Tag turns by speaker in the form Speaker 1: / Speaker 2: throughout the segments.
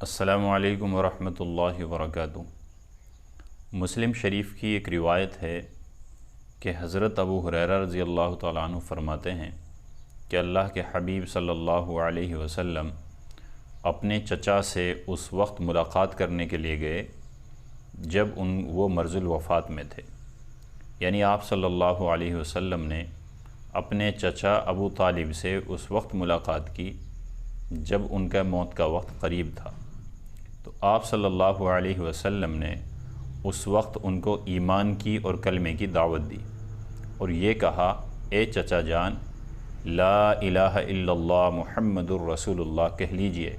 Speaker 1: السلام علیکم ورحمۃ اللہ وبرکاتہ۔ مسلم شریف کی ایک روایت ہے کہ حضرت ابو ہریرہ رضی اللہ تعالیٰ عنہ فرماتے ہیں کہ اللہ کے حبیب صلی اللہ علیہ وسلم اپنے چچا سے اس وقت ملاقات کرنے کے لیے گئے جب وہ مرض الوفات میں تھے، یعنی آپ صلی اللہ علیہ وسلم نے اپنے چچا ابو طالب سے اس وقت ملاقات کی جب ان کا موت کا وقت قریب تھا۔ تو آپ صلی اللہ علیہ وسلم نے اس وقت ان کو ایمان کی اور کلمے کی دعوت دی اور یہ کہا، اے چچا جان، لا الہ الا اللہ محمد الرسول اللہ کہہ لیجئے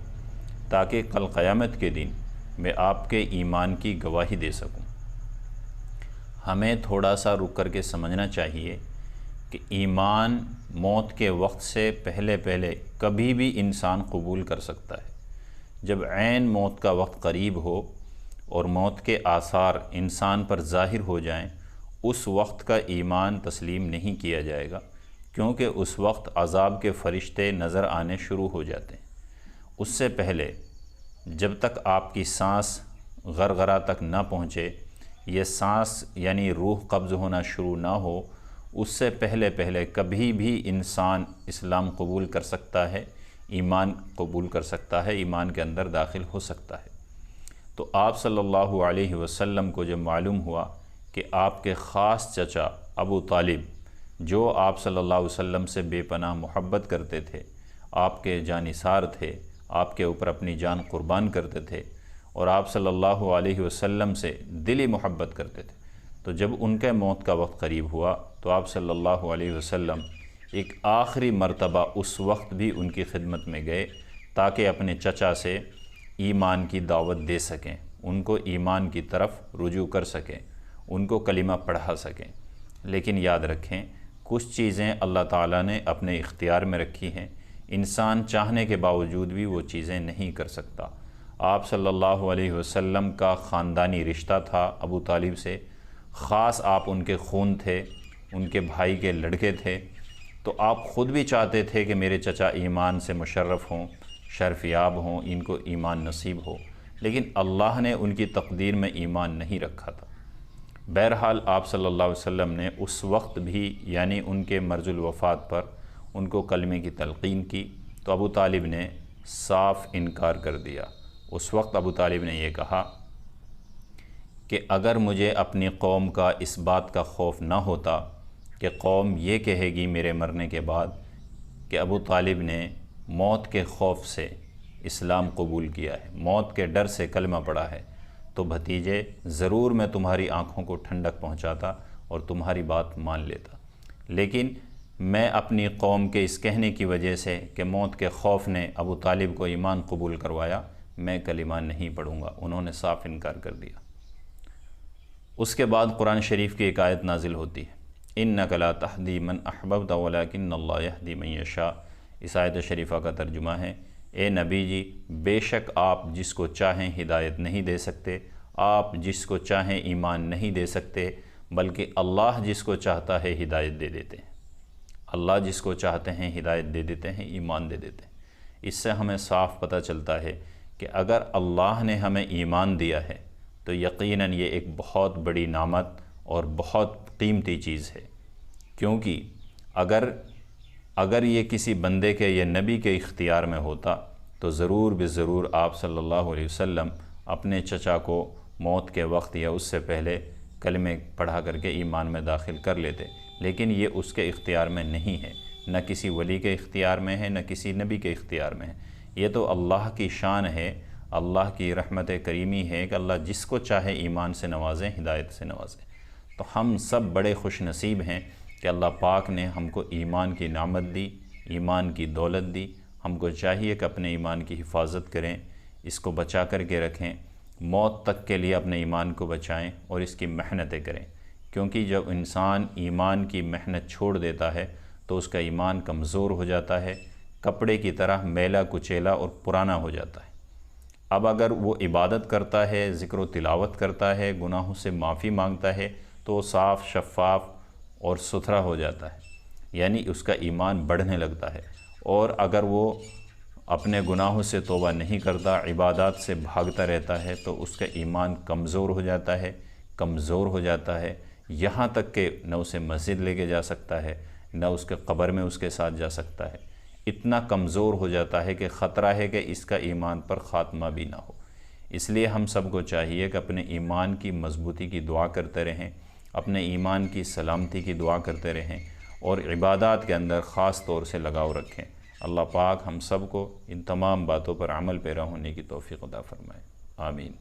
Speaker 1: تاکہ کل قیامت کے دن میں آپ کے ایمان کی گواہی دے سکوں۔ ہمیں تھوڑا سا رک کر کے سمجھنا چاہیے کہ ایمان موت کے وقت سے پہلے کبھی بھی انسان قبول کر سکتا ہے۔ جب عین موت کا وقت قریب ہو اور موت کے آثار انسان پر ظاہر ہو جائیں، اس وقت کا ایمان تسلیم نہیں کیا جائے گا، کیونکہ اس وقت عذاب کے فرشتے نظر آنے شروع ہو جاتے ہیں۔ اس سے پہلے جب تک آپ کی سانس غرغرہ تک نہ پہنچے، یہ سانس یعنی روح قبض ہونا شروع نہ ہو، اس سے پہلے کبھی بھی انسان اسلام قبول کر سکتا ہے، ایمان قبول کر سکتا ہے، ایمان کے اندر داخل ہو سکتا ہے۔ تو آپ صلی اللہ علیہ وسلم کو جب معلوم ہوا کہ آپ کے خاص چچا ابو طالب، جو آپ صلی اللہ علیہ وسلم سے بے پناہ محبت کرتے تھے، آپ کے جانثار تھے، آپ کے اوپر اپنی جان قربان کرتے تھے اور آپ صلی اللہ علیہ وسلم سے دلی محبت کرتے تھے، تو جب ان کے موت کا وقت قریب ہوا تو آپ صلی اللہ علیہ وسلم ایک آخری مرتبہ اس وقت بھی ان کی خدمت میں گئے تاکہ اپنے چچا سے ایمان کی دعوت دے سکیں، ان کو ایمان کی طرف رجوع کر سکیں، ان کو کلمہ پڑھا سکیں۔ لیکن یاد رکھیں، کچھ چیزیں اللہ تعالیٰ نے اپنے اختیار میں رکھی ہیں، انسان چاہنے کے باوجود بھی وہ چیزیں نہیں کر سکتا۔ آپ صلی اللہ علیہ وسلم کا خاندانی رشتہ تھا ابو طالب سے، خاص آپ ان کے خون تھے، ان کے بھائی کے لڑکے تھے، تو آپ خود بھی چاہتے تھے کہ میرے چچا ایمان سے مشرف ہوں، شرف یاب ہوں، ان کو ایمان نصیب ہو، لیکن اللہ نے ان کی تقدیر میں ایمان نہیں رکھا تھا۔ بہرحال آپ صلی اللہ علیہ وسلم نے اس وقت بھی یعنی ان کے مرض الوفات پر ان کو کلمے کی تلقین کی تو ابو طالب نے صاف انکار کر دیا۔ اس وقت ابو طالب نے یہ کہا کہ اگر مجھے اپنی قوم کا اس بات کا خوف نہ ہوتا کہ قوم یہ کہے گی میرے مرنے کے بعد کہ ابو طالب نے موت کے خوف سے اسلام قبول کیا ہے، موت کے ڈر سے کلمہ پڑھا ہے، تو بھتیجے ضرور میں تمہاری آنکھوں کو ٹھنڈک پہنچاتا اور تمہاری بات مان لیتا، لیکن میں اپنی قوم کے اس کہنے کی وجہ سے کہ موت کے خوف نے ابو طالب کو ایمان قبول کروایا، میں کلمہ نہیں پڑھوں گا۔ انہوں نے صاف انکار کر دیا۔ اس کے بعد قرآن شریف کی ایک آیت نازل ہوتی ہے، اِنَّكَ لَا تَهْدِي مَنْ أَحْبَبْتَ وَلَكِنَّ اللَّهَ يَهْدِي مَنْ يَشَاءُ۔ اس آیت شریفہ کا ترجمہ ہے، اے نبی جی، بے شک آپ جس کو چاہیں ہدایت نہیں دے سکتے، آپ جس کو چاہیں ایمان نہیں دے سکتے، بلکہ اللہ جس کو چاہتا ہے ہدایت دے دیتے ہیں۔ اللہ جس کو چاہتے ہیں ہدایت دے دیتے ہیں، ایمان دے دیتے ہیں۔ اس سے ہمیں صاف پتہ چلتا ہے کہ اگر اللہ نے ہمیں ایمان دیا ہے تو یقیناً یہ ایک بہت بڑی نعمت اور بہت قیمتی چیز ہے، کیونکہ اگر یہ کسی بندے کے یا نبی کے اختیار میں ہوتا تو ضرور بضرور آپ صلی اللہ علیہ وسلم اپنے چچا کو موت کے وقت یا اس سے پہلے کلمے پڑھا کر کے ایمان میں داخل کر لیتے، لیکن یہ اس کے اختیار میں نہیں ہے، نہ کسی ولی کے اختیار میں ہے، نہ کسی نبی کے اختیار میں ہے۔ یہ تو اللہ کی شان ہے، اللہ کی رحمت کریمی ہے کہ اللہ جس کو چاہے ایمان سے نوازیں، ہدایت سے نوازیں۔ تو ہم سب بڑے خوش نصیب ہیں کہ اللہ پاک نے ہم کو ایمان کی نعمت دی، ایمان کی دولت دی۔ ہم کو چاہیے کہ اپنے ایمان کی حفاظت کریں، اس کو بچا کر کے رکھیں، موت تک کے لیے اپنے ایمان کو بچائیں اور اس کی محنتیں کریں، کیونکہ جب انسان ایمان کی محنت چھوڑ دیتا ہے تو اس کا ایمان کمزور ہو جاتا ہے، کپڑے کی طرح میلا کچیلا اور پرانا ہو جاتا ہے۔ اب اگر وہ عبادت کرتا ہے، ذکر و تلاوت کرتا ہے، گناہوں سے معافی مانگتا ہے تو وہ صاف شفاف اور ستھرا ہو جاتا ہے، یعنی اس کا ایمان بڑھنے لگتا ہے۔ اور اگر وہ اپنے گناہوں سے توبہ نہیں کرتا، عبادات سے بھاگتا رہتا ہے، تو اس کا ایمان کمزور ہو جاتا ہے، کمزور ہو جاتا ہے، یہاں تک کہ نہ اسے مسجد لے کے جا سکتا ہے، نہ اس کے قبر میں اس کے ساتھ جا سکتا ہے۔ اتنا کمزور ہو جاتا ہے کہ خطرہ ہے کہ اس کا ایمان پر خاتمہ بھی نہ ہو۔ اس لیے ہم سب کو چاہیے کہ اپنے ایمان کی مضبوطی کی دعا کرتے رہیں، اپنے ایمان کی سلامتی کی دعا کرتے رہیں، اور عبادات کے اندر خاص طور سے لگاؤ رکھیں۔ اللہ پاک ہم سب کو ان تمام باتوں پر عمل پیرا ہونے کی توفیق عطا فرمائے، آمین۔